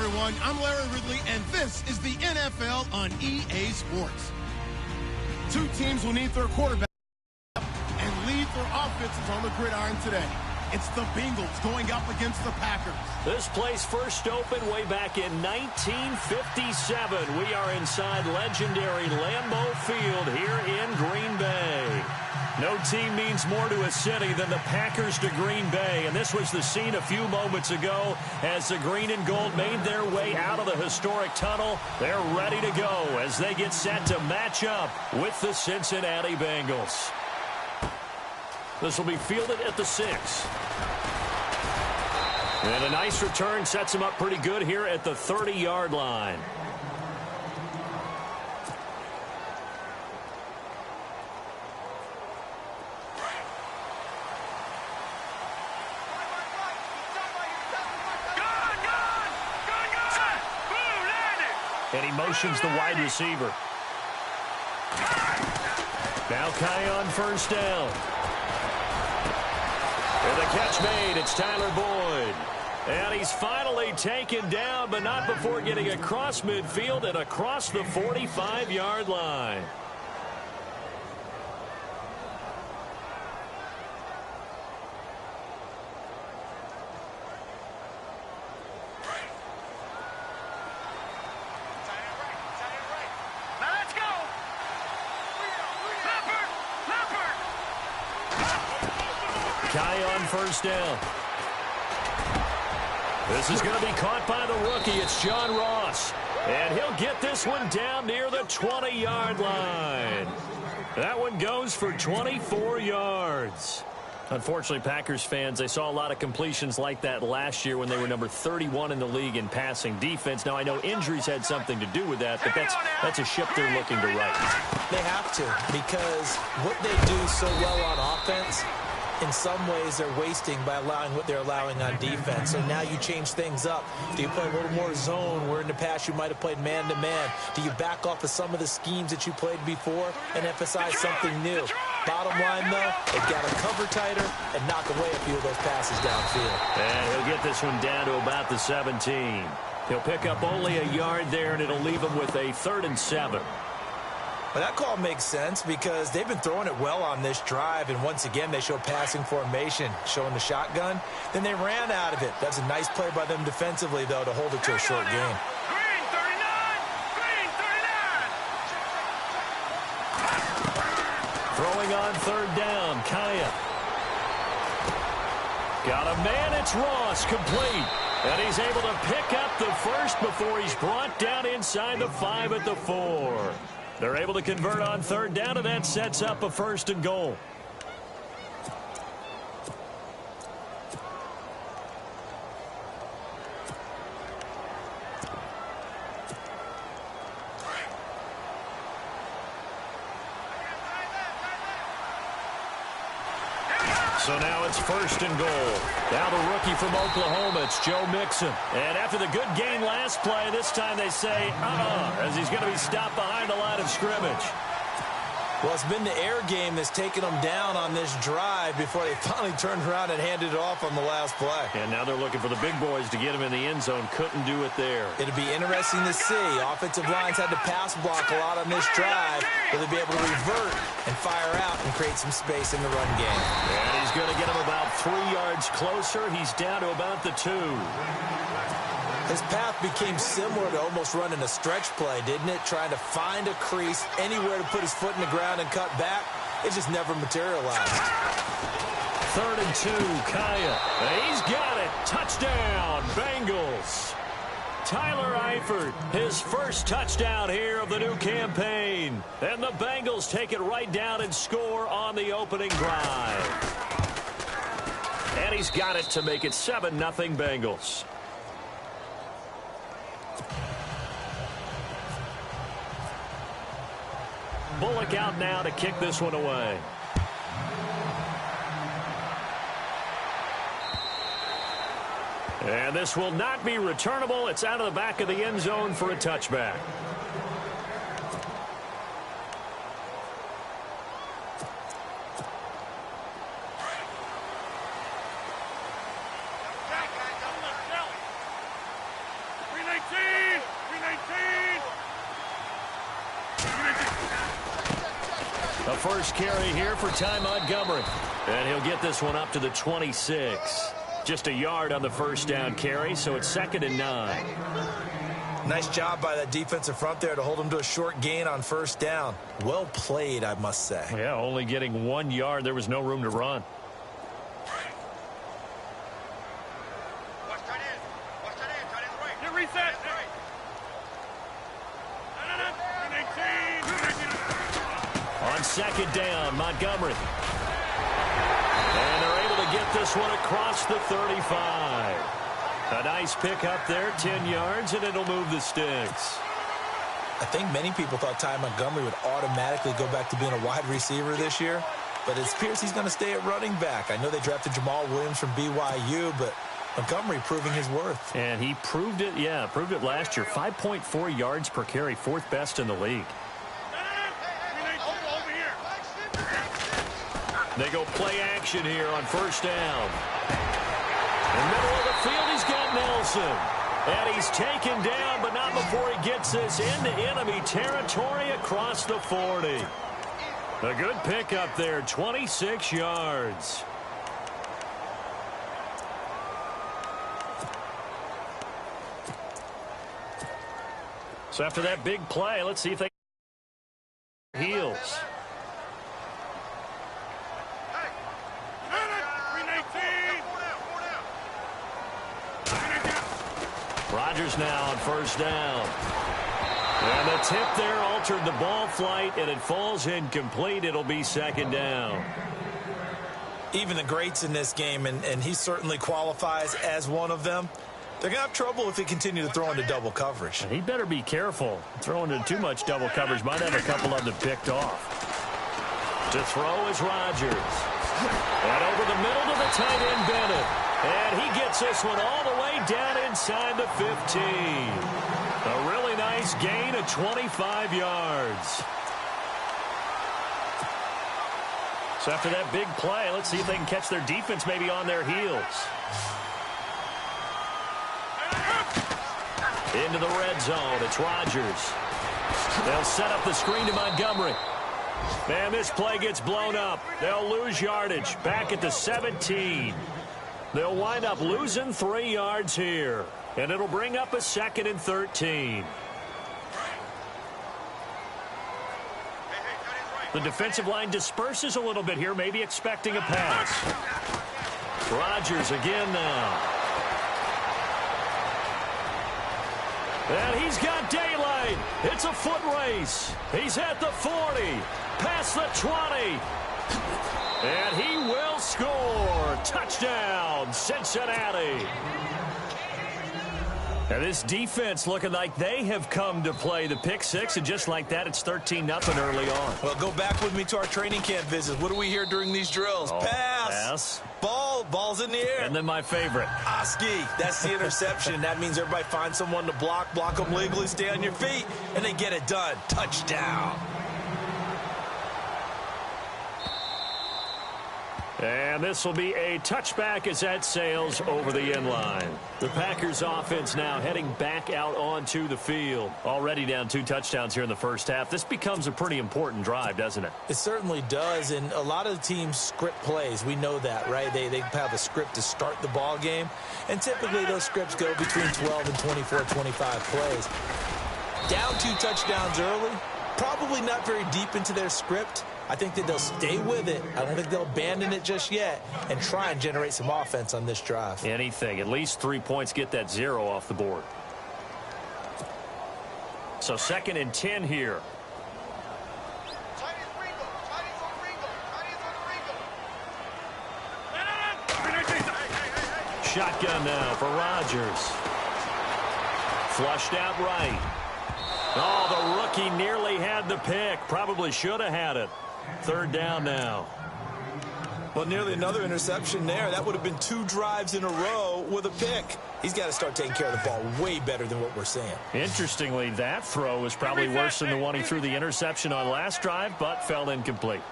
everyone. I'm Larry Ridley, and this is the NFL on EA Sports. Two teams will need their quarterback and lead their offenses on the gridiron today. It's the Bengals going up against the Packers. This place first opened way back in 1957. We are inside legendary Lambeau Field here in Green Bay. No team means more to a city than the Packers to Green Bay, and this was the scene a few moments ago as the green and gold made their way out of the historic tunnel. They're ready to go as they get set to match up with the Cincinnati Bengals. This will be fielded at the 6. And a nice return sets him up pretty good here at the 30-yard line. And he motions the wide receiver. Now Kai on first down. And the catch made. It's Tyler Boyd. And he's finally taken down, but not before getting across midfield and across the 45-yard line. Kai on first down. This is going to be caught by the rookie. It's John Ross. And he'll get this one down near the 20-yard line. That one goes for 24 yards. Unfortunately, Packers fans, they saw a lot of completions like that last year when they were number 31 in the league in passing defense. Now, I know injuries had something to do with that, but that's a ship they're looking to right. They have to, because what they do so well on offense, in some ways they're wasting by allowing what they're allowing on defense. So now you change things up. Do you play a little more zone where in the past you might have played man-to-man? Do you back off of some of the schemes that you played before and emphasize something new? Bottom line, though, they've got to cover tighter and knock away a few of those passes downfield. And he'll get this one down to about the 17. He'll pick up only a yard there, and it'll leave him with a 3rd and 7. Well, that call makes sense because they've been throwing it well on this drive, and once again they show passing formation, showing the shotgun. Then they ran out of it. That's a nice play by them defensively, though, to hold it to a short game. Green 39! Green 39! Throwing on 3rd down, Kaya. Got a man, it's Ross, complete. And he's able to pick up the first before he's brought down inside the 5 at the 4. They're able to convert on 3rd down, and that sets up a 1st and goal. So now it's 1st and goal. Now the rookie from Oklahoma, it's Joe Mixon. And after the good game last play, this time they say, as he's going to be stopped behind the line of scrimmage. Well, it's been the air game that's taken them down on this drive before they finally turned around and handed it off on the last play. And now they're looking for the big boys to get him in the end zone. Couldn't do it there. It'll be interesting to see. Offensive lines had to pass block a lot on this drive. Will they be able to revert and fire out and create some space in the run game? And he's going to get him about 3 yards closer. He's down to about the 2. His path became similar to almost running a stretch play, didn't it? Trying to find a crease, anywhere to put his foot in the ground and cut back. It just never materialized. 3rd and 2, Kaya. He's got it. Touchdown, Bengals. Tyler Eifert, his first touchdown here of the new campaign. And the Bengals take it right down and score on the opening drive. And he's got it to make it 7-0 Bengals. Bullock out now to kick this one away. And this will not be returnable. It's out of the back of the end zone for a touchback. A first carry here for Ty Montgomery. And he'll get this one up to the 26. Just a yard on the first down carry, so it's 2nd and 9. Nice job by that defensive front there to hold him to a short gain on first down. Well played, I must say. Yeah, only getting 1 yard. There was no room to run. Reset. On 2nd down, Montgomery. And they're able to get this one across the 35. A nice pick up there, 10 yards, and it'll move the sticks. I think many people thought Ty Montgomery would automatically go back to being a wide receiver this year, but it appears he's going to stay at running back. I know they drafted Jamal Williams from BYU, but Montgomery proving his worth. And he proved it, proved it last year. 5.4 yards per carry, 4th best in the league. They go play action here on first down. In the middle of the field, he's got Nelson. And he's taken down, but not before he gets this into enemy territory across the 40. A good pick up there, 26 yards. So after that big play, let's see if they heels. Rodgers now on first down. And the tip there altered the ball flight, and it falls incomplete. It'll be 2nd down. Even the greats in this game, and he certainly qualifies as one of them, they're going to have trouble if they continue to throw into double coverage. And he better be careful. Throwing into too much double coverage might have a couple of them picked off. To throw is Rodgers. And over the middle to the tight end, Bennett. And he gets this one all the way down inside the 15. A really nice gain of 25 yards. So after that big play, let's see if they can catch their defense maybe on their heels. Into the red zone. It's Rodgers. They'll set up the screen to Montgomery. And this play gets blown up. They'll lose yardage. Back at the 17. They'll wind up losing 3 yards here. And it'll bring up a 2nd and 13. The defensive line disperses a little bit here, maybe expecting a pass. Rodgers again now. And he's got daylight. It's a foot race. He's at the 40, past the 20. And he will score. Touchdown, Cincinnati. Now this defense looking like they have come to play. The pick six, and just like that, it's 13-0 early on. Well, go back with me to our training camp visits. What do we hear during these drills? Pass. Ball's in the air. And then my favorite. Oski, that's the interception. That means everybody finds someone to block them legally, stay on your feet, and they get it done. Touchdown. And this will be a touchback as that sails over the end line. The Packers offense now heading back out onto the field. Already down 2 touchdowns here in the first half. This becomes a pretty important drive, doesn't it? It certainly does, and a lot of the teams script plays. We know that, right? They have a script to start the ball game, and typically those scripts go between 12 and 24, 25 plays. Down 2 touchdowns early, probably not very deep into their script. I think that they'll stay with it. I don't think they'll abandon it just yet and try and generate some offense on this drive. Anything. At least 3 points, get that 0 off the board. So 2nd and 10 here. Shotgun now for Rodgers. Flushed out right. Oh, the rookie nearly had the pick. Probably should have had it. 3rd down now. Well, nearly another interception there. That would have been 2 drives in a row with a pick. He's got to start taking care of the ball way better than what we're seeing. Interestingly, that throw was probably worse than the one he threw the interception on last drive, but fell incomplete.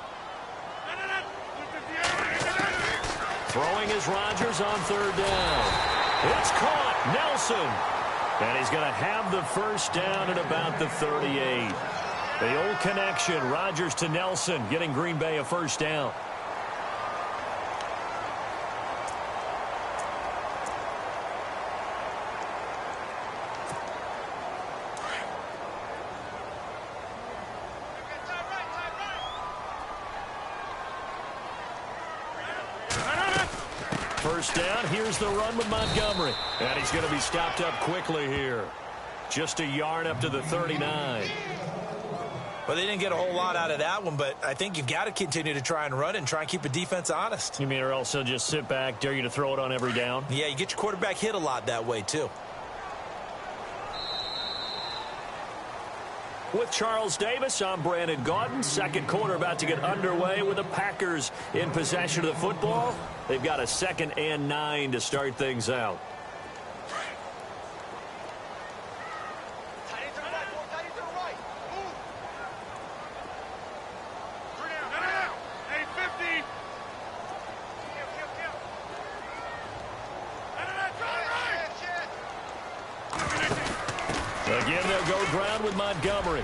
Throwing is Rodgers on 3rd down. It's caught. Nelson. And he's going to have the first down at about the 38. The old connection, Rodgers to Nelson, getting Green Bay a first down. First down, here's the run with Montgomery. And he's going to be stopped up quickly here. Just a yard up to the 39. Well, they didn't get a whole lot out of that one, but I think you've got to continue to try and run and try and keep the defense honest. You mean or else he'll just sit back, dare you to throw it on every down? Yeah, you get your quarterback hit a lot that way, too. With Charles Davis, I'm Brandon Gaudin. Second quarter about to get underway with the Packers in possession of the football. They've got a 2nd and 9 to start things out. Again, they'll go ground with Montgomery.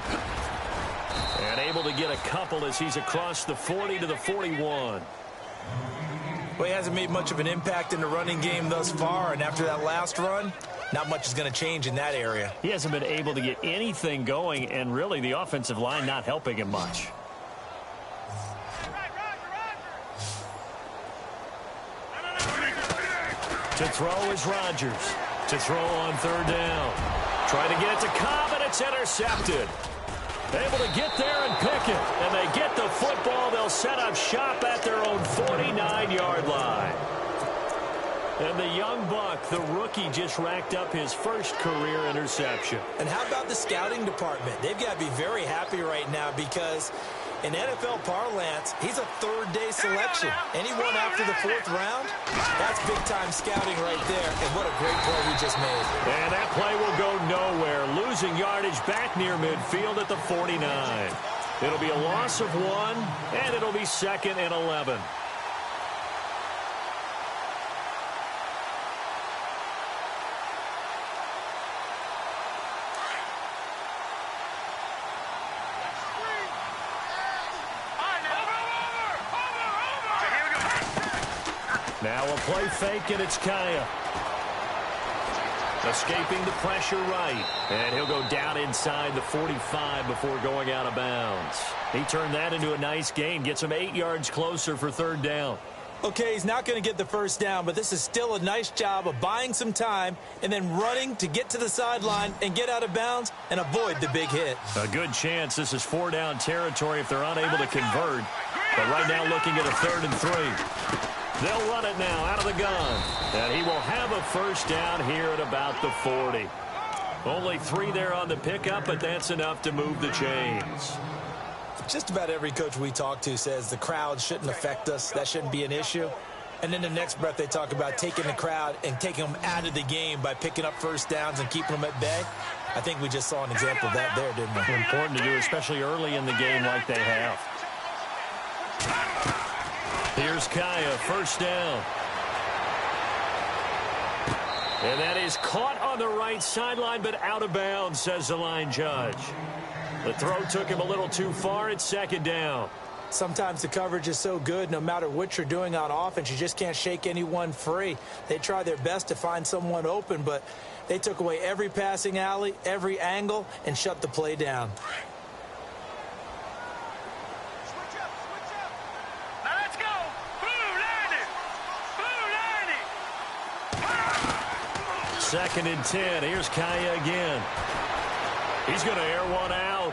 And able to get a couple as he's across the 40 to the 41. Well, he hasn't made much of an impact in the running game thus far, and after that last run, not much is going to change in that area. He hasn't been able to get anything going, and really the offensive line not helping him much. To throw is Rodgers. To throw on 3rd down. Trying to get it to Cobb, and it's intercepted. Able to get there and pick it. And they get the football. They'll set up shop at their own 49-yard line. And the young buck, the rookie, just racked up his first career interception. And how about the scouting department? They've got to be very happy right now because in NFL parlance, he's a 3rd-day selection. Anyone after the 4th round, that's big-time scouting right there. And what a great play he just made. And that play will go nowhere. Losing yardage back near midfield at the 49. It'll be a loss of 1, and it'll be 2nd and 11. Now a play fake, and it's Kaya. Escaping the pressure right. And he'll go down inside the 45 before going out of bounds. He turned that into a nice gain. Gets him 8 yards closer for 3rd down. Okay, he's not going to get the first down, but this is still a nice job of buying some time and then running to get to the sideline and get out of bounds and avoid the big hit. A good chance this is 4-down territory if they're unable to convert. But right now looking at a 3rd and 3. They'll run it now out of the gun. And he will have a first down here at about the 40. Only 3 there on the pickup, but that's enough to move the chains. Just about every coach we talk to says the crowd shouldn't affect us. That shouldn't be an issue. And then the next breath they talk about taking the crowd and taking them out of the game by picking up first downs and keeping them at bay. I think we just saw an example of that there, didn't we? Important to do, especially early in the game like they have. Here's Kaya, first down. And that is caught on the right sideline, but out of bounds, says the line judge. The throw took him a little too far. It's 2nd down. Sometimes the coverage is so good, no matter what you're doing on offense, you just can't shake anyone free. They try their best to find someone open, but they took away every passing alley, every angle, and shut the play down. Second and 10. Here's Kaya again. He's going to air one out.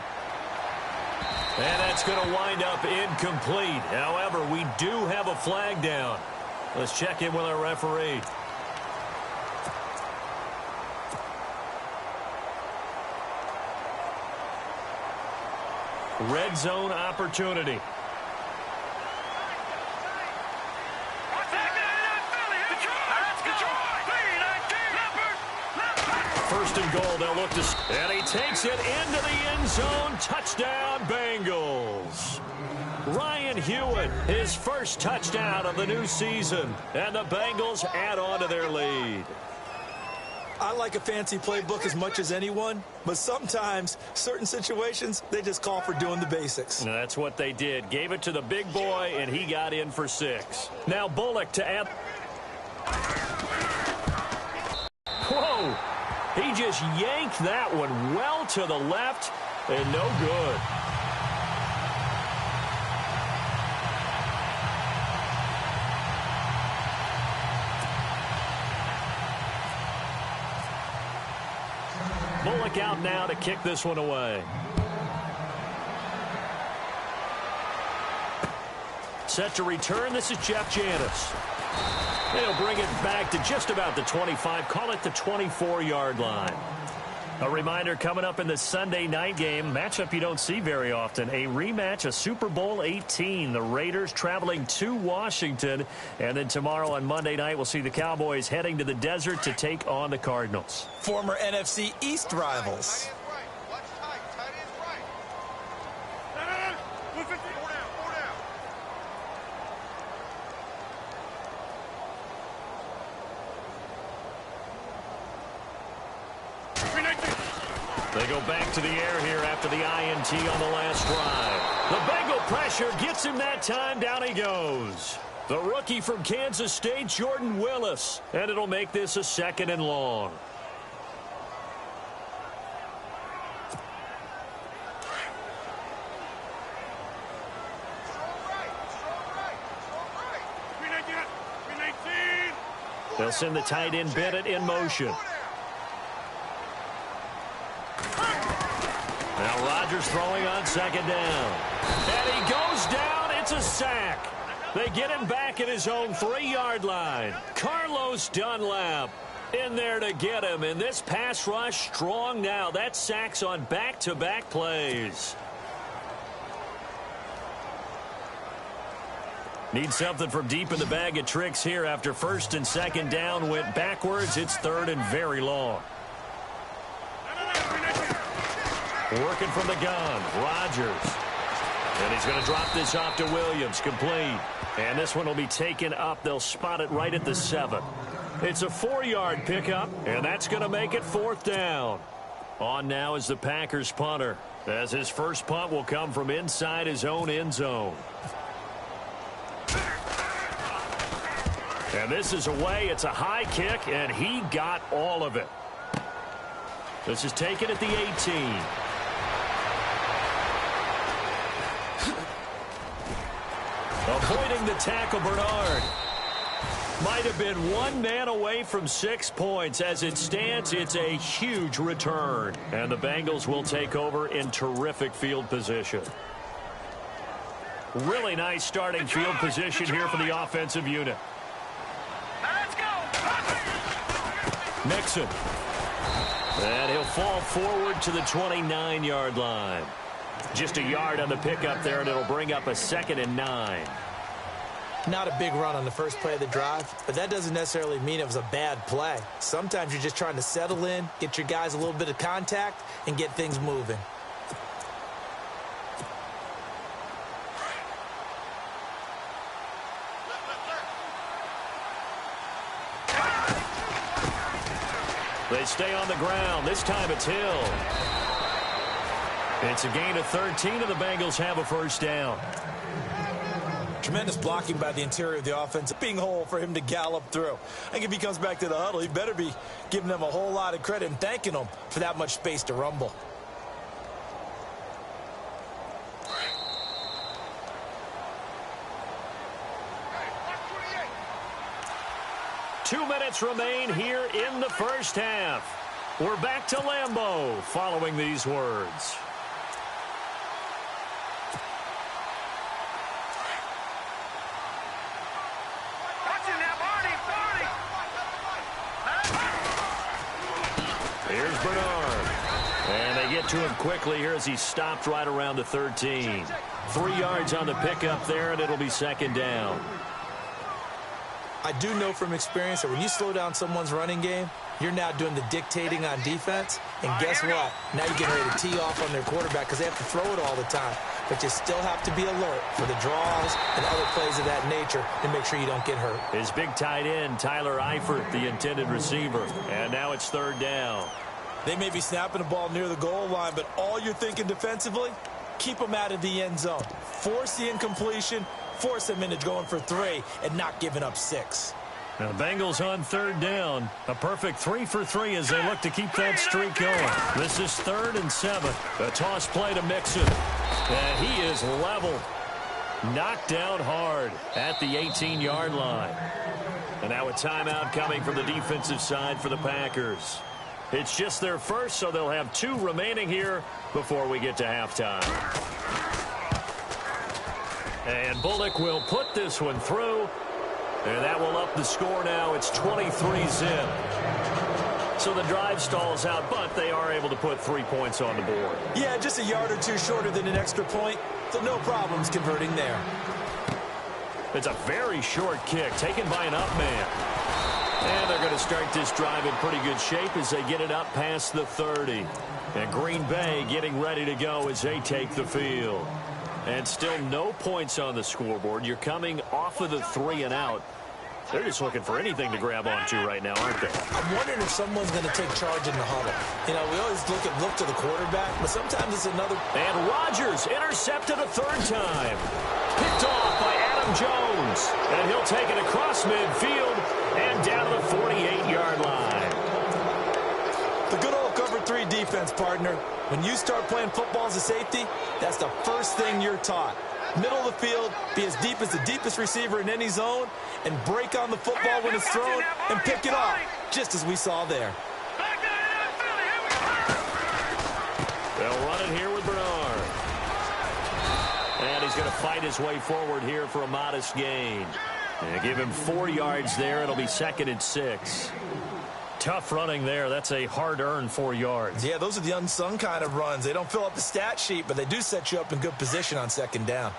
And that's going to wind up incomplete. However, we do have a flag down. Let's check in with our referee. Red zone opportunity. First and goal, they'll look to... And he takes it into the end zone. Touchdown, Bengals. Ryan Hewitt, his first touchdown of the new season. And the Bengals add on to their lead. I like a fancy playbook as much as anyone, but sometimes certain situations, they just call for doing the basics. And that's what they did. Gave it to the big boy, and he got in for 6. Now Bullock to add. Whoa! He just yanked that one well to the left, and no good. Bullock out now to kick this one away. Set to return. This is Jeff Janis. They'll bring it back to just about the 25. Call it the 24-yard line. A reminder coming up in the Sunday night game, matchup you don't see very often, a rematch of Super Bowl 18. The Raiders traveling to Washington. And then tomorrow on Monday night, we'll see the Cowboys heading to the desert to take on the Cardinals. Former NFC East rivals. They go back to the air here after the INT on the last drive. The Bengal pressure gets him that time. Down he goes. The rookie from Kansas State, Jordan Willis. And it'll make this a 2nd and long. They'll send the tight end Bennett in motion. Now Rodgers throwing on 2nd down. And he goes down. It's a sack. They get him back at his own 3-yard line. Carlos Dunlap in there to get him. And this pass rush strong now. That's sacks on back-to-back plays. Need something from deep in the bag of tricks here after 1st and 2nd down went backwards. It's 3rd and very long. Working from the gun, Rodgers. And he's going to drop this off to Williams, complete. And this one will be taken up. They'll spot it right at the 7. It's a 4-yard pickup, and that's going to make it 4th down. On now is the Packers punter, as his first punt will come from inside his own end zone. And this is away. It's a high kick, and he got all of it. This is taken at the 18. Avoiding the tackle, Bernard. Might have been one man away from 6 points. As it stands, it's a huge return. And the Bengals will take over in terrific field position. Really nice starting field position here for the offensive unit. Let's go. Mixon. And he'll fall forward to the 29-yard line. Just a yard on the pickup there, and it'll bring up a 2nd and 9. Not a big run on the first play of the drive, but that doesn't necessarily mean it was a bad play. Sometimes you're just trying to settle in, get your guys a little bit of contact, and get things moving. They stay on the ground. This time it's Hill. It's a gain of 13, and the Bengals have a 1st down. Tremendous blocking by the interior of the offense. Being hole for him to gallop through. I think if he comes back to the huddle, he better be giving them a whole lot of credit and thanking them for that much space to rumble. Two minutes remain here in the first half. We're back to Lambeau following these words. Here's Bernard. And they get to him quickly here as he stopped right around the 13. 3 yards on the pickup there, and it'll be 2nd down. I do know from experience that when you slow down someone's running game, you're now doing the dictating on defense. And guess what? Now you're getting ready to tee off on their quarterback because they have to throw it all the time. but you still have to be alert for the draws and other plays of that nature to make sure you don't get hurt. His big tight end, Tyler Eifert, the intended receiver. And now it's third down. They may be snapping the ball near the goal line, but all you're thinking defensively, keep them out of the end zone. Force the incompletion, force them into going for 3 and not giving up 6. Now the Bengals on third down. A perfect 3 for 3 as they look to keep that streak going. This is 3rd and 7. A toss play to Mixon. And he is leveled. Knocked down hard at the 18-yard line. And now a timeout coming from the defensive side for the Packers. It's just their first, so they'll have 2 remaining here before we get to halftime. And Bullock will put this one through. And that will up the score now. It's 23-zip. So the drive stalls out, but they are able to put 3 points on the board. Yeah, just a yard or 2 shorter than an extra point, so no problems converting there. It's a very short kick taken by an up man. And they're going to start this drive in pretty good shape as they get it up past the 30. And Green Bay getting ready to go as they take the field. And still no points on the scoreboard. You're coming off of the 3 and out. They're just looking for anything to grab onto right now, aren't they? I'm wondering if someone's going to take charge in the huddle. You know, we always look to the quarterback, but sometimes it's another. And Rodgers intercepted a 3rd time. Picked off by Adam Jones. And he'll take it across midfield and down to the 48-yard line. The good old cover 3 defense, partner. When you start playing football as a safety, that's the first thing you're taught. Middle of the field, be as deep as the deepest receiver in any zone, and break on the football when it's thrown and pick it off, just as we saw there. They'll run it here with Bernard. And he's going to fight his way forward here for a modest gain. And give him 4 yards there. It'll be 2nd and 6. Tough running there. That's a hard-earned 4 yards. Yeah, those are the unsung kind of runs. They don't fill up the stat sheet, but they do set you up in good position on 2nd down.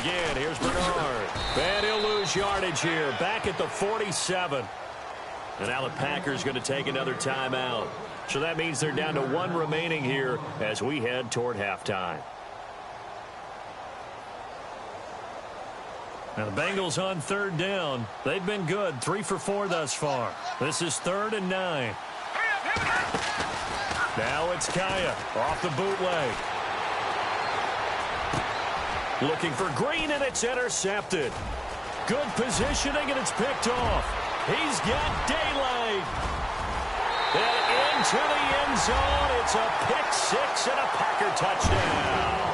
Again, here's Bernard. And he'll lose yardage here. Back at the 47. And now the Packers going to take another timeout. So that means they're down to 1 remaining here as we head toward halftime. Now the Bengals on 3rd down. They've been good. 3 for 4 thus far. This is 3rd and 9. Now it's Kaya off the bootleg. Looking for Green, and it's intercepted. Good positioning, and it's picked off. He's got daylight. And into the end zone. It's a pick 6 and a Packer touchdown.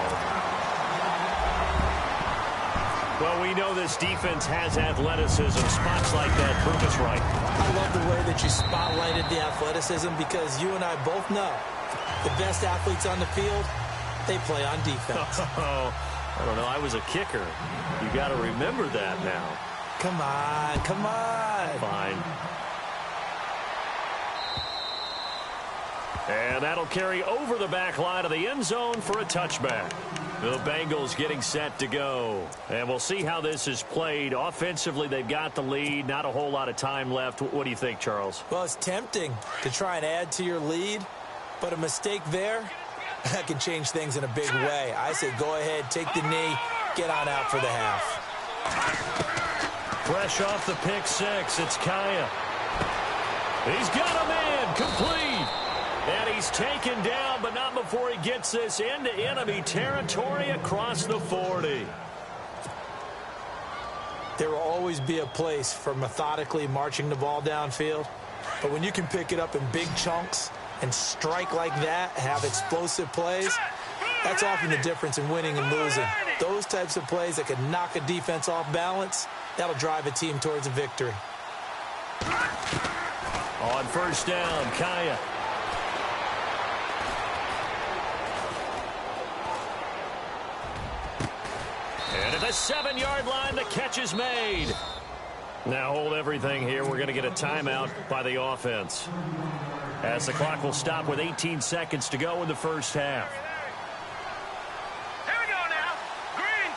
Well, we know this defense has athleticism. Spots like that prove us right. I love the way that you spotlighted the athleticism because you and I both know the best athletes on the field, they play on defense. I don't know. I was a kicker. You got to remember that now. Come on, come on. Fine. And that'll carry over the back line of the end zone for a touchback. The Bengals getting set to go. And we'll see how this is played. Offensively, they've got the lead. Not a whole lot of time left. What do you think, Charles? Well, it's tempting to try and add to your lead, but a mistake there, that can change things in a big way. I say go ahead, take the knee, get on out for the half. Fresh off the pick 6, it's Kaya. He's got a man, complete. And he's taken down, but not before he gets this into enemy territory across the 40. There will always be a place for methodically marching the ball downfield, but when you can pick it up in big chunks and strike like that, have explosive plays, that's often the difference in winning and losing. Those types of plays that can knock a defense off balance, that'll drive a team towards a victory. On 1st down, Kaya. And at the 7-yard line, the catch is made. Now hold everything here. We're going to get a timeout by the offense, as the clock will stop with 18 seconds to go in the first half. Here we go now. Green.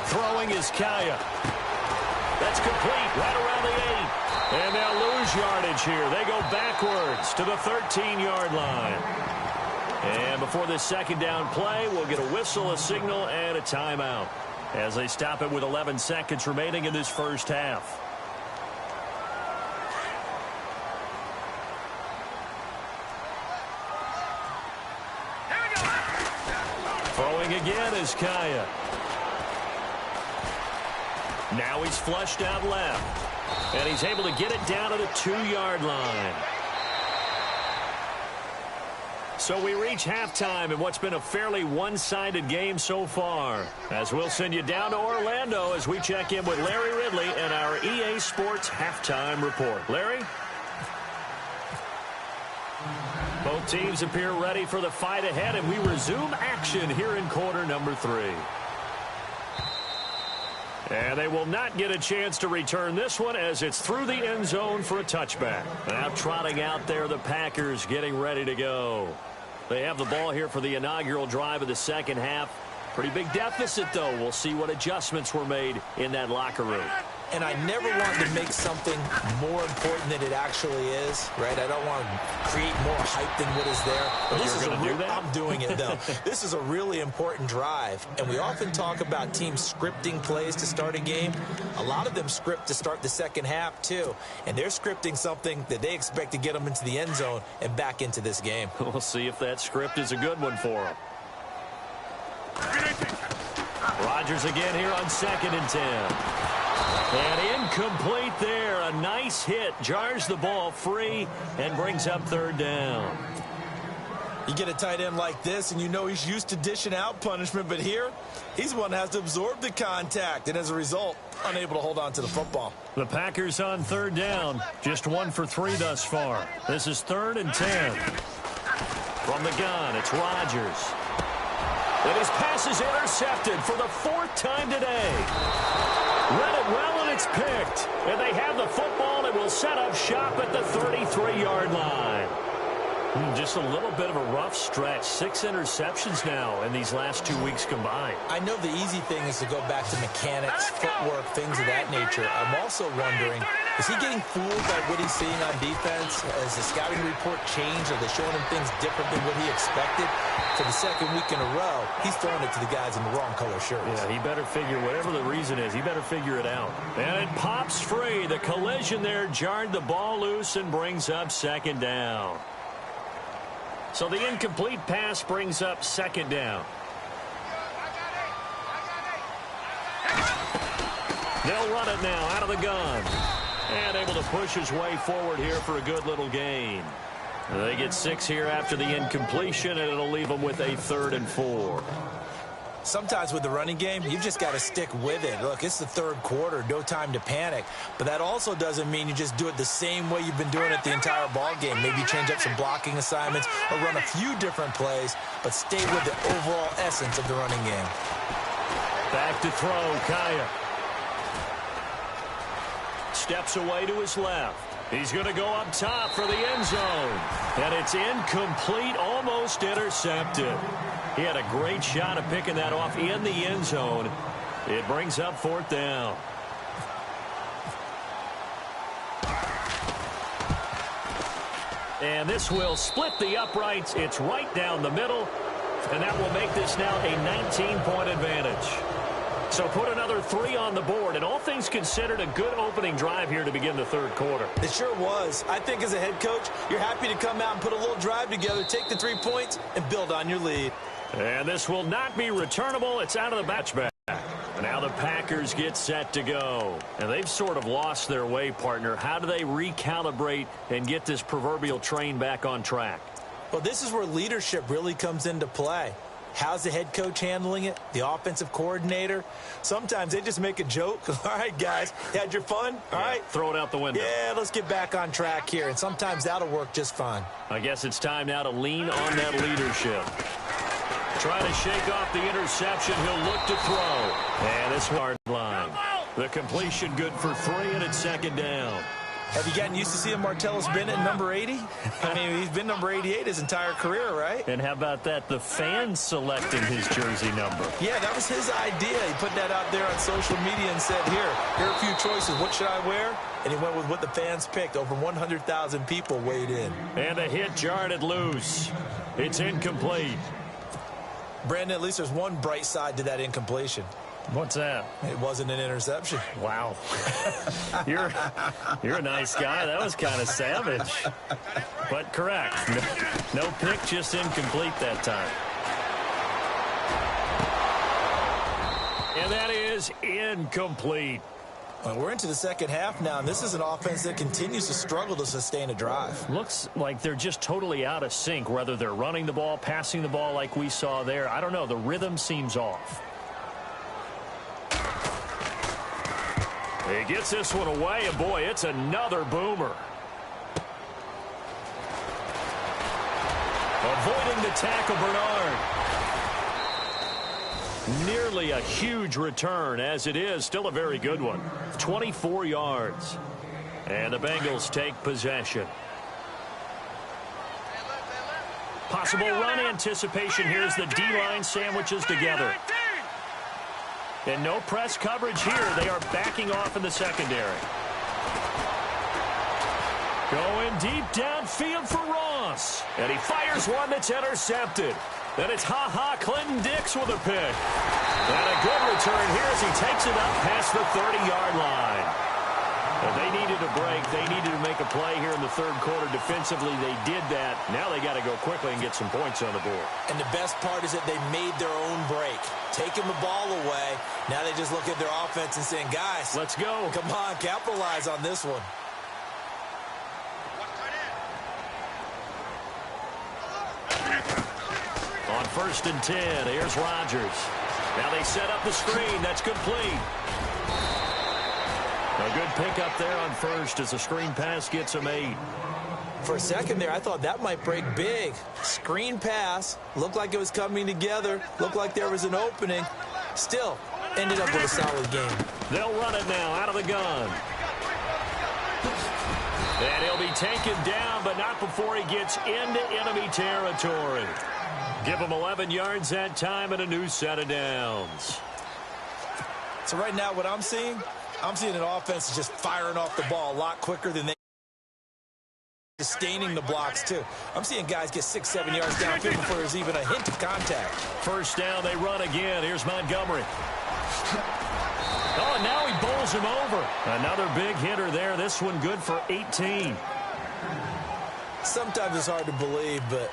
Throwing is Kaya. That's complete right around the 8. And they'll lose yardage here. They go backwards to the 13-yard line. And before this second down play, we'll get a whistle, a signal, and a timeout as they stop it with 11 seconds remaining in this first half. Throwing again is Kaya. Now he's flushed out left. And he's able to get it down to the 2-yard line. So we reach halftime in what's been a fairly one-sided game so far. As we'll send you down to Orlando as we check in with Larry Ridley and our EA Sports halftime report. Larry? Both teams appear ready for the fight ahead, and we resume action here in quarter number 3. And they will not get a chance to return this one as it's through the end zone for a touchback. Now trotting out there, the Packers getting ready to go. They have the ball here for the inaugural drive of the second half. Pretty big deficit, though. We'll see what adjustments were made in that locker room. And I never want to make something more important than it actually is, right? I don't want to create more hype than what is there. But this is going to do that? I'm doing it, though. This is a really important drive. And we often talk about teams scripting plays to start a game. A lot of them script to start the second half, too. And they're scripting something that they expect to get them into the end zone and back into this game. We'll see if that script is a good one for them. Rodgers again here on 2nd and 10. And incomplete there. A nice hit. Jars the ball free and brings up 3rd down. You get a tight end like this, and you know he's used to dishing out punishment. But here, he's the one that has to absorb the contact. And as a result, unable to hold on to the football. The Packers on 3rd down. Just 1 for 3 thus far. This is 3rd and 10. From the gun, it's Rodgers. And his pass is intercepted for the 4th time today. Read it well, and it's picked. And they have the football and will set up shop at the 33-yard line. Just a little bit of a rough stretch. 6 interceptions now in these last 2 weeks combined. I know the easy thing is to go back to mechanics, footwork, things of that nature. I'm also wondering, is he getting fooled by what he's seeing on defense? Has the scouting report changed? Are they showing him things different than what he expected? For the 2nd week in a row, he's throwing it to the guys in the wrong color shirts. Yeah, he better figure, whatever the reason is, he better figure it out. And it pops free. The collision there jarred the ball loose and brings up 2nd down. So the incomplete pass brings up 2nd down. They'll run it now out of the gun. And able to push his way forward here for a good little gain. They get 6 here after the incompletion, and it'll leave them with a 3rd and 4. Sometimes with the running game, you've just got to stick with it. Look, it's the 3rd quarter, no time to panic. But that also doesn't mean you just do it the same way you've been doing it the entire ball game. Maybe change up some blocking assignments or run a few different plays, but stay with the overall essence of the running game. Back to throw, Kaya. Steps away to his left. He's going to go up top for the end zone. And it's incomplete, almost intercepted. He had a great shot of picking that off in the end zone. It brings up 4th down. And this will split the uprights. It's right down the middle. And that will make this now a 19-point advantage. So put another 3 on the board, and all things considered, a good opening drive here to begin the 3rd quarter. It sure was. I think as a head coach, you're happy to come out and put a little drive together, take the 3 points, and build on your lead. And this will not be returnable. It's out of the batchback. Now the Packers get set to go. And they've sort of lost their way, partner. How do they recalibrate and get this proverbial train back on track? Well, this is where leadership really comes into play. How's the head coach handling it? The offensive coordinator? Sometimes they just make a joke. All right, guys, you had your fun? All right. Throw it out the window. Yeah, let's get back on track here. And sometimes that'll work just fine. I guess it's time now to lean on that leadership. Trying to shake off the interception. He'll look to throw. And this hard line. The completion good for 3, and it's 2nd down. Have you gotten used to seeing Martellus Bennett number 80? I mean, he's been number 88 his entire career, right? And how about that? The fans selecting his jersey number. Yeah, that was his idea. He put that out there on social media and said, here are a few choices. What should I wear? And he went with what the fans picked. Over 100,000 people weighed in. And a hit jarred it loose. It's incomplete. Brandon, at least there's one bright side to that incompletion. What's that? It wasn't an interception. Wow. You're a nice guy. That was kind of savage. But correct. No pick, just incomplete that time. And that is incomplete. Well, we're into the second half now, and this is an offense that continues to struggle to sustain a drive. Looks like they're just totally out of sync, whether they're running the ball, passing the ball like we saw there. I don't know. The rhythm seems off. He gets this one away, and boy, it's another boomer. Avoiding the tackle, Bernard. Nearly a huge return, as it is. Still a very good one. 24 yards. And the Bengals take possession. Possible run anticipation. Here's the D-line sandwiches together. And no press coverage here. They are backing off in the secondary. Going deep downfield for Ross. And he fires one that's intercepted. Then it's Clinton Dix with a pick. And a good return here as he takes it up past the 30-yard line. And they needed a break. They needed to make a play here in the third quarter. Defensively, they did that. Now they got to go quickly and get some points on the board. And the best part is that they made their own break. Taking the ball away. Now they just look at their offense and saying, guys, let's go. Come on, capitalize on this one. On 1st and 10, here's Rodgers. Now they set up the screen. That's complete. A good pickup there on first as the screen pass gets him 8. For a second there, I thought that might break big. Screen pass. Looked like it was coming together. Looked like there was an opening. Still, ended up with a solid game. They'll run it now out of the gun. And he'll be taken down, but not before he gets into enemy territory. Give him 11 yards that time and a new set of downs. So right now what I'm seeing an offense that's just firing off the ball a lot quicker than they sustaining the blocks too. I'm seeing guys get 6-7 yards downfield before there's even a hint of contact. First down, they run again. Here's Montgomery. Oh, and now he bowls him over. Another big hitter there. This one good for 18. Sometimes it's hard to believe, but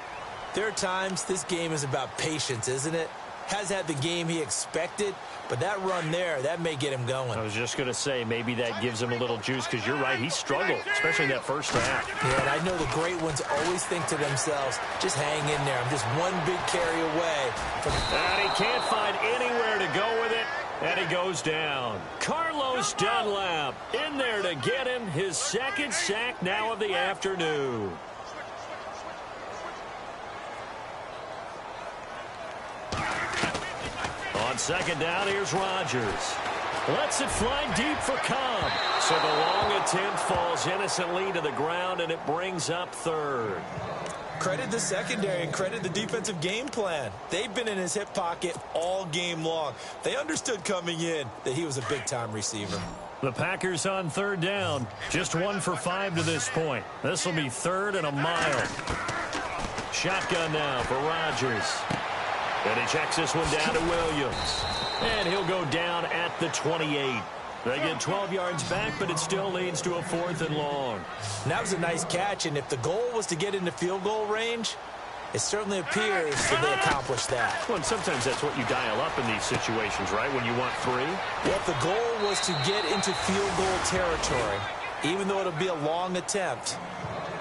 there are times this game is about patience, isn't it? Has had the game he expected, but that run there, that may get him going. I was just going to say, maybe that gives him a little juice, because you're right, he struggled, especially in that first half. Yeah, and I know the great ones always think to themselves, just hang in there. I'm just one big carry away. And he can't find anywhere to go with it, and he goes down. Carlos Dunlap in there to get him his second sack now of the afternoon. On second down, here's Rodgers. Lets it fly deep for Cobb. So the long attempt falls innocently to the ground, and it brings up third. Credit the secondary and credit the defensive game plan. They've been in his hip pocket all game long. They understood coming in that he was a big-time receiver. The Packers on third down. Just 1 for 5 to this point. This will be third and a mile. Shotgun now for Rodgers. And he checks this one down to Williams. And he'll go down at the 28. They get 12 yards back, but it still leads to a 4th and long. And that was a nice catch, and if the goal was to get into field goal range, it certainly appears that they accomplished that. Well, and sometimes that's what you dial up in these situations, right, when you want 3? Well, if the goal was to get into field goal territory, even though it'll be a long attempt,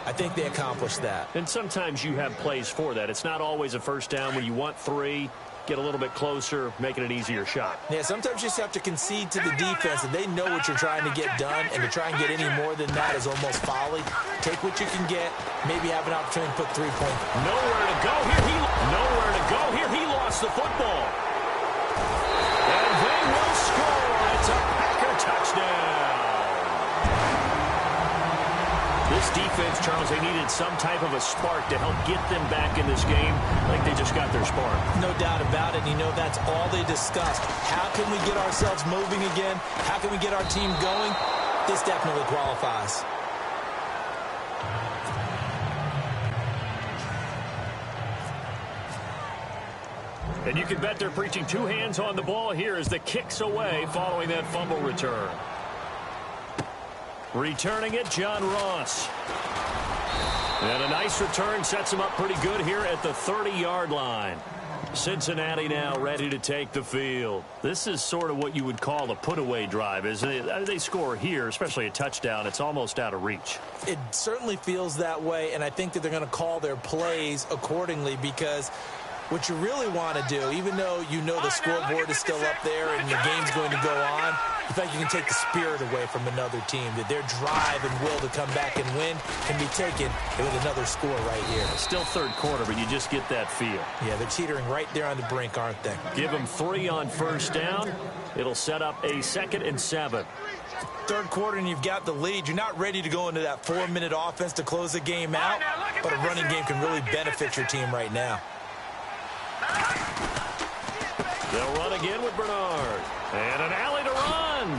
I think they accomplished that. And sometimes you have plays for that. It's not always a first down when you want 3. Get a little bit closer, making it an easier shot. Yeah, sometimes you just have to concede to the defense, and they know what you're trying to get done, and to try and get any more than that is almost folly. Take what you can get, maybe have an opportunity to put 3 points. Nowhere to go here. Nowhere to go here. He lost the football. And they will score. It's a Packer touchdown. This defense, Charles, they needed some type of a spark to help get them back in this game, like they just got their spark. No doubt about it. You know, that's all they discussed. How can we get ourselves moving again? How can we get our team going? This definitely qualifies. And you can bet they're preaching two hands on the ball here as the kick's away following that fumble return. Returning it, John Ross. And a nice return sets him up pretty good here at the 30-yard line. Cincinnati now ready to take the field. This is sort of what you would call a put-away drive, isn't it? They score here, especially a touchdown. It's almost out of reach. It certainly feels that way, and I think that they're going to call their plays accordingly because what you really want to do, even though you know the scoreboard is still up there and the game's going to go on, in fact, you can take the spirit away from another team, that their drive and will to come back and win can be taken with another score right here. Still third quarter, but you just get that feel. Yeah, they're teetering right there on the brink, aren't they? Give them 3 on first down. It'll set up a 2nd and 7. Third quarter and you've got the lead. You're not ready to go into that 4-minute offense to close the game out, but a running game can really benefit your team right now. They'll run again with Bernard. And an alley to run.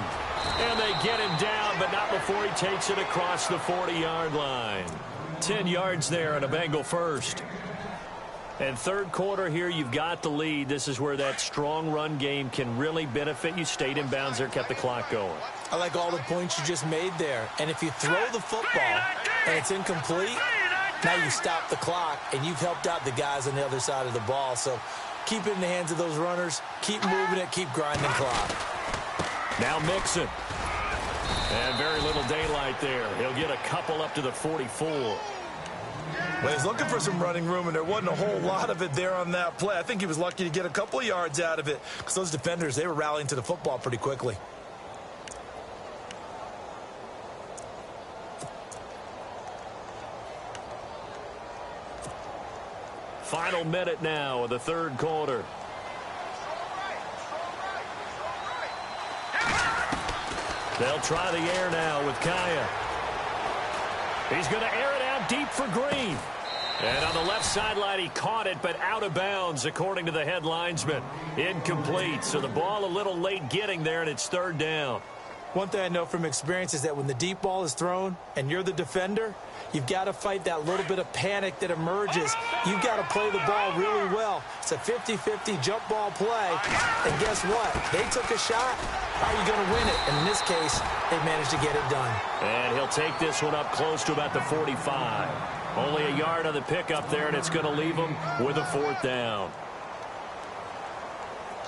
And they get him down, but not before he takes it across the 40-yard line. 10 yards there and a Bengal first. And third quarter here, you've got the lead. This is where that strong run game can really benefit you. Stayed in bounds there, kept the clock going. I like all the points you just made there. And if you throw the football and it's incomplete, now you stop the clock, and you've helped out the guys on the other side of the ball. So keep it in the hands of those runners. Keep moving it. Keep grinding clock. Now Mixon. And very little daylight there. He'll get a couple up to the 44. Well, he's looking for some running room, and there wasn't a whole lot of it there on that play. I think he was lucky to get a couple of yards out of it because those defenders, they were rallying to the football pretty quickly. Final minute now of the third quarter. They'll try the air now with Kaya. He's going to air it out deep for Green. And on the left sideline, he caught it, but out of bounds, according to the head linesman. Incomplete, so the ball a little late getting there, and it's third down. One thing I know from experience is that when the deep ball is thrown and you're the defender, you've got to fight that little bit of panic that emerges. You've got to play the ball really well. It's a 50-50 jump ball play. And guess what? They took a shot. How are you going to win it? And in this case, they managed to get it done. And he'll take this one up close to about the 45. Only a yard on the pickup there, and it's going to leave him with a 4th down.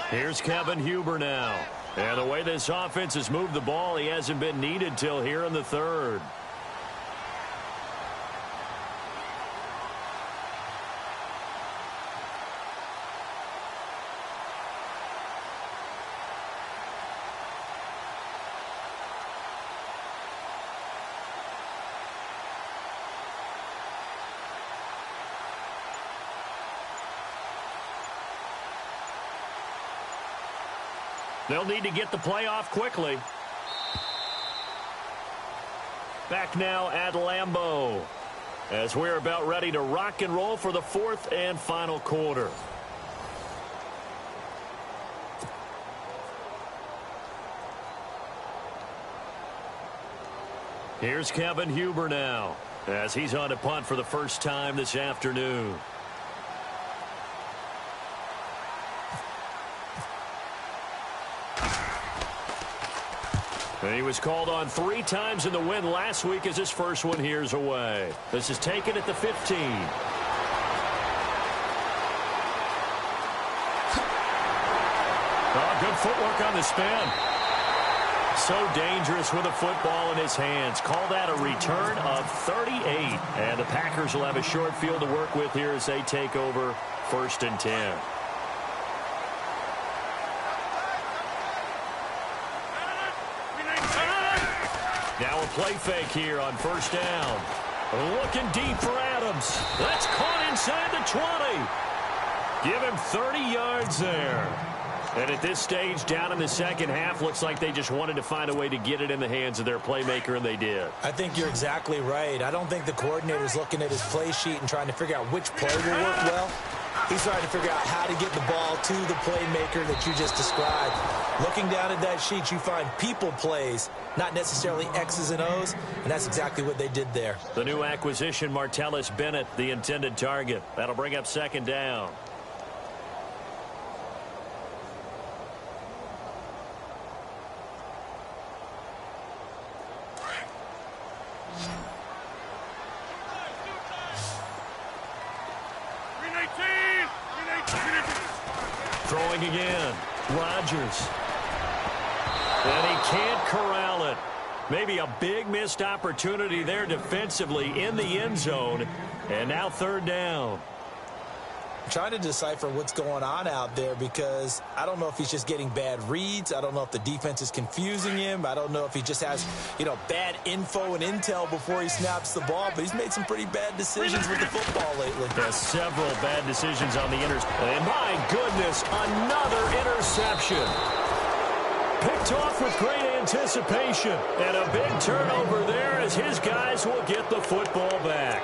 Here's Kevin Huber now. And the way this offense has moved the ball, he hasn't been needed till here in the third. They'll need to get the play off quickly. Back now at Lambeau as we're about ready to rock and roll for the 4th and final quarter. Here's Kevin Huber now as he's on to punt for the first time this afternoon. And he was called on 3 times in the win last week as his first one here's away. This is taken at the 15. Oh, good footwork on the spin. So dangerous with a football in his hands. Call that a return of 38. And the Packers will have a short field to work with here as they take over 1st and 10. Now a play fake here on first down. Looking deep for Adams. That's caught inside the 20. Give him 30 yards there. And at this stage, down in the second half, looks like they just wanted to find a way to get it in the hands of their playmaker, and they did. I think you're exactly right. I don't think the coordinator's looking at his play sheet and trying to figure out which play will work well. He's trying to figure out how to get the ball to the playmaker that you just described. Looking down at that sheet, you find people plays, not necessarily X's and O's, and that's exactly what they did there. The new acquisition, Martellus Bennett, the intended target. That'll bring up second down. Throwing again. Rodgers. And he can't corral it. Maybe a big missed opportunity there defensively in the end zone. And now third down. I'm trying to decipher what's going on out there because I don't know if he's just getting bad reads. I don't know if the defense is confusing him. I don't know if he just has, bad info and intel before he snaps the ball. But he's made some pretty bad decisions with the football lately. There's several bad decisions on the And my goodness, another interception. Picked off with great anticipation. And a big turnover there as his guys will get the football back.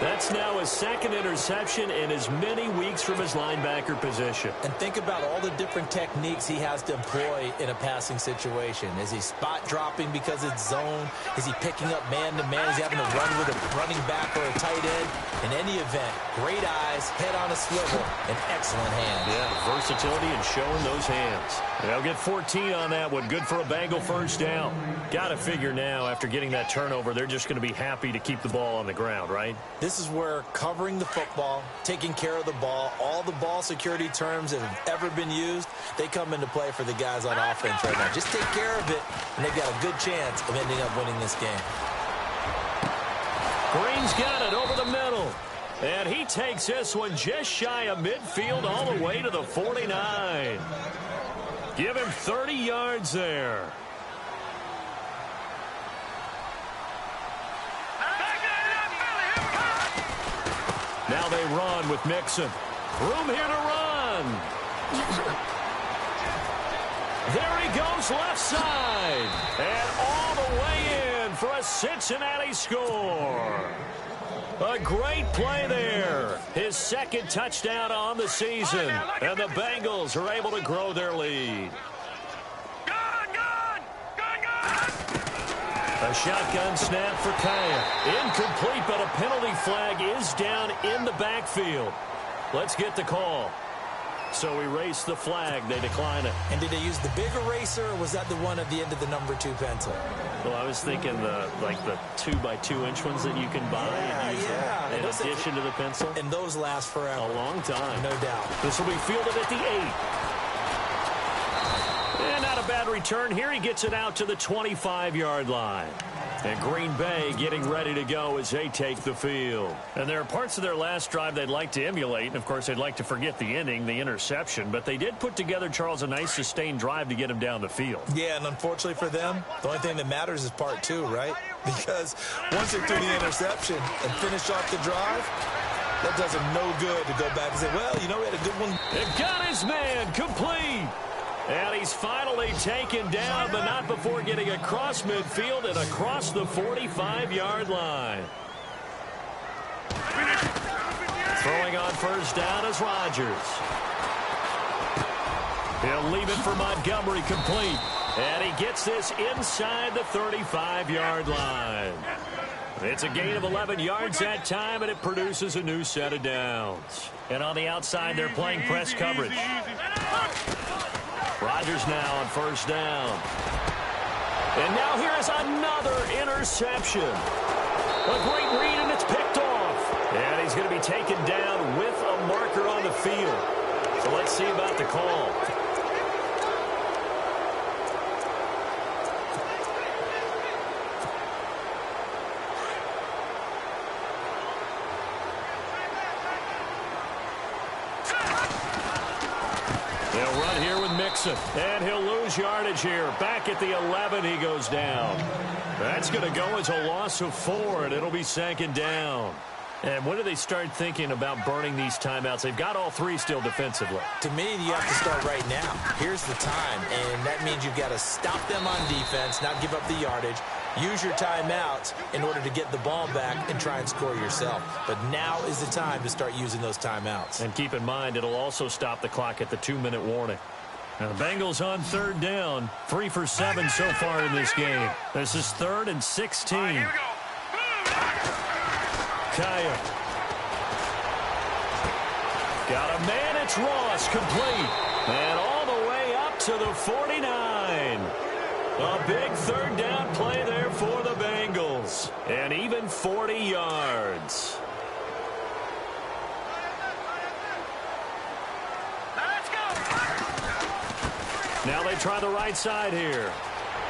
That's now his second interception in as many weeks from his linebacker position. And think about all the different techniques he has to employ in a passing situation. Is he spot dropping because it's zone? Is he picking up man-to-man? Is he having to run with a running back or a tight end? In any event, great eyes, head on a swivel, and excellent hands. Yeah, versatility and showing those hands. They'll get 14 on that one. Good for a Bengal first down. Got to figure now, after getting that turnover, they're just going to be happy to keep the ball on the ground, right? This is where covering the football, taking care of the ball, all the ball security terms that have ever been used, they come into play for the guys on offense right now. Just take care of it, and they've got a good chance of ending up winning this game. Green's got it over the middle. And he takes this one just shy of midfield all the way to the 49. Give him 30 yards there. Now they run with Mixon. Room here to run. There he goes left side. And all the way in for a Cincinnati score. A great play there. His second touchdown on the season. And the Bengals are able to grow their lead. A shotgun snap for Kaya. Incomplete, but a penalty flag is down in the backfield. Let's get the call. So erase the flag. They decline it. And did they use the big eraser, or was that the one at the end of the number 2 pencil? Well, I was thinking the 2x2 inch ones that you can buy and use in addition to the pencil. And those last forever. A long time. No doubt. This will be fielded at the 8. And not a bad return here. He gets it out to the 25-yard line. And Green Bay getting ready to go as they take the field. And there are parts of their last drive they'd like to emulate. And, of course, they'd like to forget the inning, the interception. But they did put together, Charles, a nice sustained drive to get him down the field. Yeah, and unfortunately for them, the only thing that matters is part 2, right? Because once they threw the interception and finish off the drive, that does them no good to go back and say, well, we had a good one. It got his man complete. And he's finally taken down, but not before getting across midfield and across the 45-yard line. Throwing on first down is Rodgers. He'll leave it for Montgomery complete. And he gets this inside the 35-yard line. It's a gain of 11 yards that time, and it produces a new set of downs. And on the outside, they're playing press coverage. Rodgers now on first down. And now here is another interception. A great read, and it's picked off. And he's going to be taken down with a marker on the field. So let's see about the call. They'll run here with Mixon. And he'll lose yardage here. Back at the 11, he goes down. That's going to go as a loss of 4, and it'll be second down. And when do they start thinking about burning these timeouts? They've got all three still defensively. To me, you have to start right now. Here's the time, and that means you've got to stop them on defense, not give up the yardage, use your timeouts in order to get the ball back and try and score yourself. But now is the time to start using those timeouts. And keep in mind, it'll also stop the clock at the 2-minute warning. Now, the Bengals on third down, 3 for 7 so far in this game. This is 3rd and 16. All right, here we go. Kaya. Got a man, it's Ross, complete. And all the way up to the 49. A big third down play there for the Bengals. And even 40 yards. Let's go. Now they try the right side here.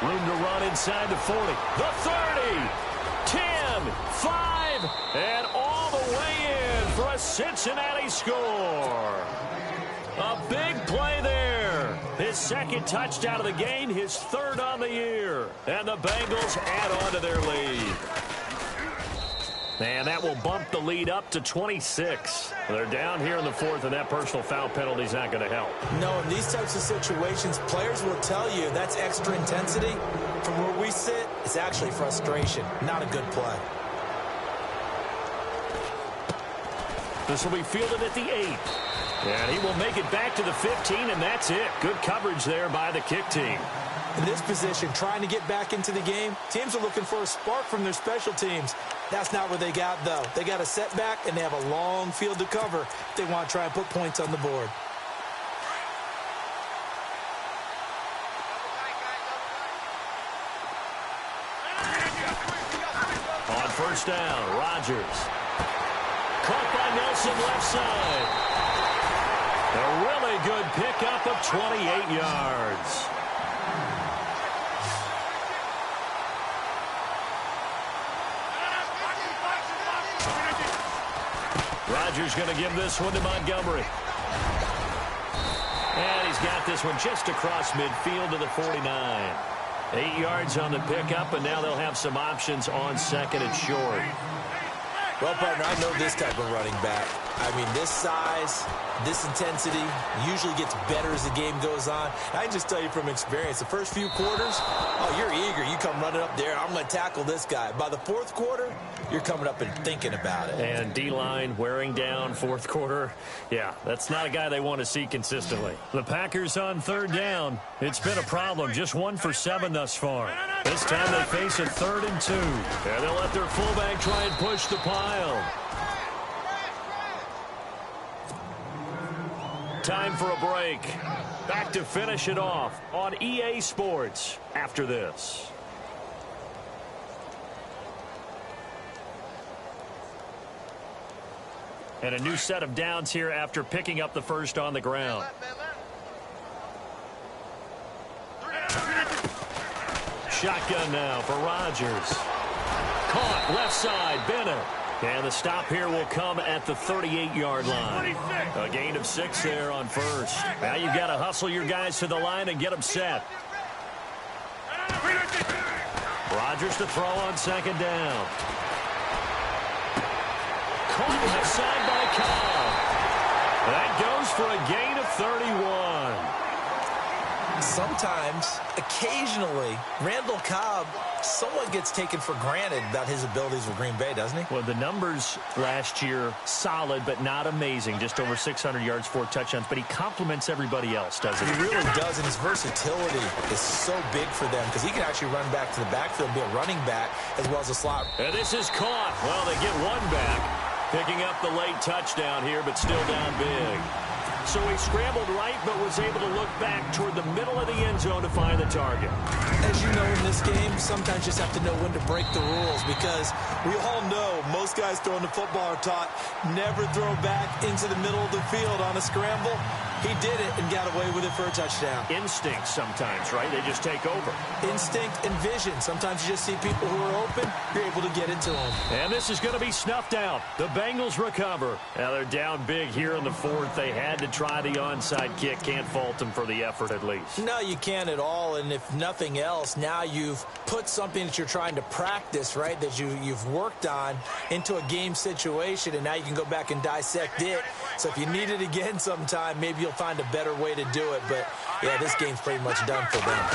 Room to run inside the 40. The 30. 10, 5, and all the way in for a Cincinnati score. A big play there. His second touchdown of the game, his 3rd on the year. And the Bengals add on to their lead. And that will bump the lead up to 26. They're down here in the 4th, and that personal foul penalty is not going to help. No, in these types of situations, players will tell you that's extra intensity. From where we sit, it's actually frustration, not a good play. This will be fielded at the 8. And he will make it back to the 15, and that's it. Good coverage there by the kick team. In this position, trying to get back into the game, teams are looking for a spark from their special teams. That's not what they got, though. They got a setback, and they have a long field to cover if they want to try and put points on the board. On first down, Rodgers. Caught by Nelson left side. A really good pickup of 28 yards. Rodgers going to give this one to Montgomery. And he's got this one just across midfield to the 49. 8 yards on the pickup, and now they'll have some options on 2nd and short. Well, partner, I know this type of running back. I mean, this size, this intensity usually gets better as the game goes on. I can just tell you from experience, the first few quarters, oh, you're eager. You come running up there, I'm going to tackle this guy. By the 4th quarter, you're coming up and thinking about it. And D-line wearing down 4th quarter. Yeah, that's not a guy they want to see consistently. The Packers on 3rd down. It's been a problem. Just 1 for 7 thus far. This time they face a 3rd and 2. And they'll let their fullback try and push the pile. Time for a break. Back to finish it off on EA Sports after this. And a new set of downs here after picking up the first on the ground. Shotgun now for Rodgers. Caught left side, Bennett. And the stop here will come at the 38-yard line. A gain of 6 there on first. Now you've got to hustle your guys to the line and get them set. Rodgers to throw on 2nd down. Caught left side by Cobb. That goes for a gain of 31. Sometimes, occasionally, Randall Cobb somewhat gets taken for granted about his abilities with Green Bay, doesn't he? Well, the numbers last year, solid but not amazing. Just over 600 yards, 4 touchdowns. But he complements everybody else, doesn't he? He really does, and his versatility is so big for them because he can actually run back to the backfield and be a running back as well as a slot. And this is caught. Well, they get one back. Picking up the late touchdown here, but still down big. So he scrambled right, but was able to look back toward the middle of the end zone to find the target. As you know, in this game, sometimes you just have to know when to break the rules because we all know most guys throwing the football are taught never throw back into the middle of the field on a scramble. He did it and got away with it for a touchdown. Instinct sometimes, right? They just take over. Instinct and vision. Sometimes you just see people who are open, you're able to get it to them. And this is going to be snuffed out. The Bengals recover. Now they're down big here in the fourth. They had to try the onside kick. Can't fault them for the effort at least. No, you can't at all. And if nothing else, now you've put something that you're trying to practice, right, that you've worked on into a game situation, and now you can go back and dissect it. So if you need it again sometime, maybe you'll find a better way to do it. But, yeah, this game's pretty much done for them.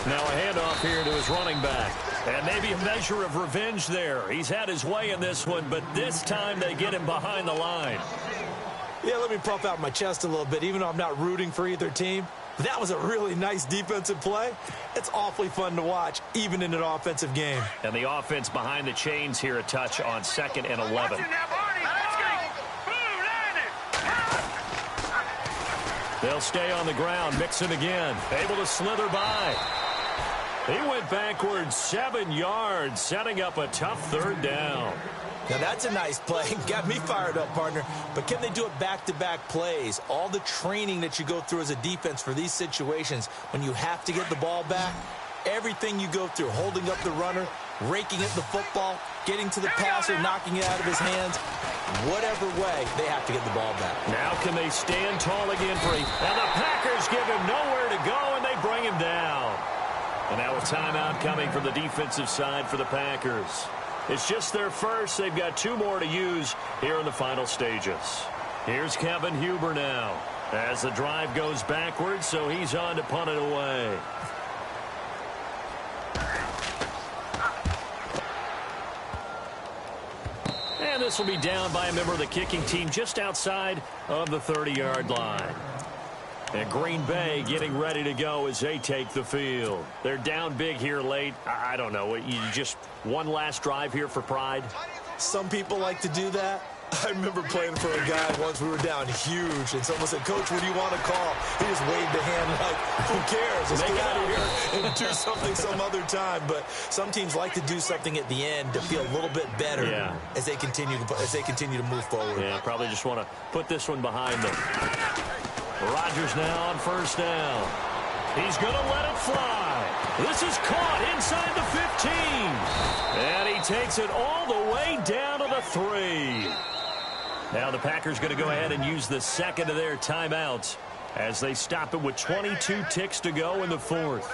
Now a handoff here to his running back. And maybe a measure of revenge there. He's had his way in this one, but this time they get him behind the line. Yeah, let me puff out my chest a little bit, even though I'm not rooting for either team. That was a really nice defensive play. It's awfully fun to watch, even in an offensive game. And the offense behind the chains here, a touch on 2nd and 11. They'll stay on the ground, Mixon again, able to slither by. He went backwards 7 yards, setting up a tough 3rd down. Now, that's a nice play. Got me fired up, partner. But can they do it back-to-back plays? All the training that you go through as a defense for these situations, when you have to get the ball back, everything you go through, holding up the runner, raking at the football, getting to the passer, knocking it out of his hands, whatever way, they have to get the ball back. Now can they stand tall again for him? And the Packers give him nowhere to go, and they bring him down. And now a timeout coming from the defensive side for the Packers. It's just their first. They've got 2 more to use here in the final stages. Here's Kevin Huber now as the drive goes backwards, so he's on to punt it away. And this will be down by a member of the kicking team just outside of the 30-yard line. And Green Bay getting ready to go as they take the field. They're down big here late. I don't know. You just one last drive here for pride? Some people like to do that. I remember playing for a guy once. We were down huge, and someone said, "Coach, what do you want to call?" He just waved a hand like, "Who cares? Let's get out of here and do something some other time." But some teams like to do something at the end to feel a little bit better as they continue to move forward. Yeah, probably just want to put this one behind them. Rodgers now on 1st down. He's going to let it fly. This is caught inside the 15. And he takes it all the way down to the 3. Now the Packers going to go ahead and use the 2nd of their timeouts as they stop it with 22 ticks to go in the 4th.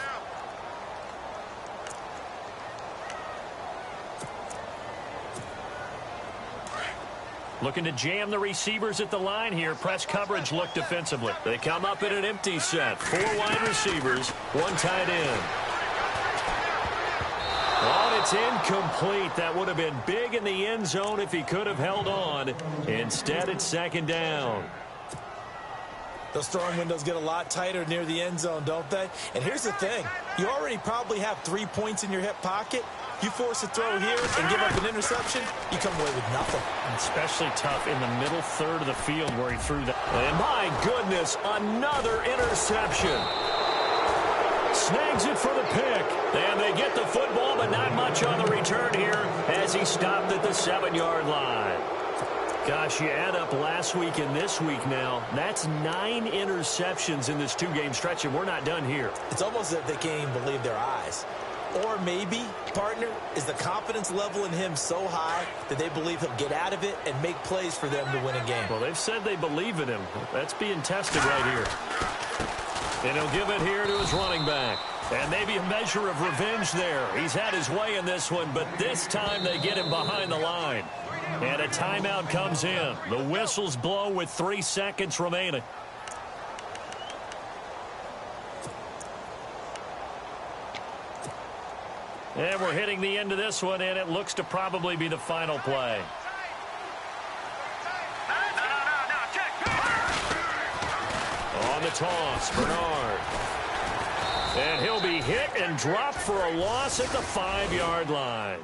Looking to jam the receivers at the line here. Press coverage look defensively. They come up in an empty set. 4 wide receivers, 1 tight end. Oh, it's incomplete. That would have been big in the end zone if he could have held on. Instead, it's 2nd down. Those throwing windows get a lot tighter near the end zone, don't they? And here's the thing. You already probably have 3 points in your hip pocket. You force a throw here and give up an interception, you come away with nothing. Especially tough in the middle 3rd of the field where he threw that. And my goodness, another interception. Snags it for the pick. And they get the football, but not much on the return here as he stopped at the 7-yard line. Gosh, you add up last week and this week now. That's 9 interceptions in this 2-game stretch, and we're not done here. It's almost as if they can't even believe their eyes. Or maybe, partner, is the confidence level in him so high that they believe he'll get out of it and make plays for them to win a game. Well, they've said they believe in him. That's being tested right here. And he'll give it here to his running back. And maybe a measure of revenge there. He's had his way in this one, but this time they get him behind the line. And a timeout comes in. The whistles blow with 3 seconds remaining. And we're hitting the end of this one, and it looks to probably be the final play. On the toss, Bernard. And he'll be hit and dropped for a loss at the 5-yard line.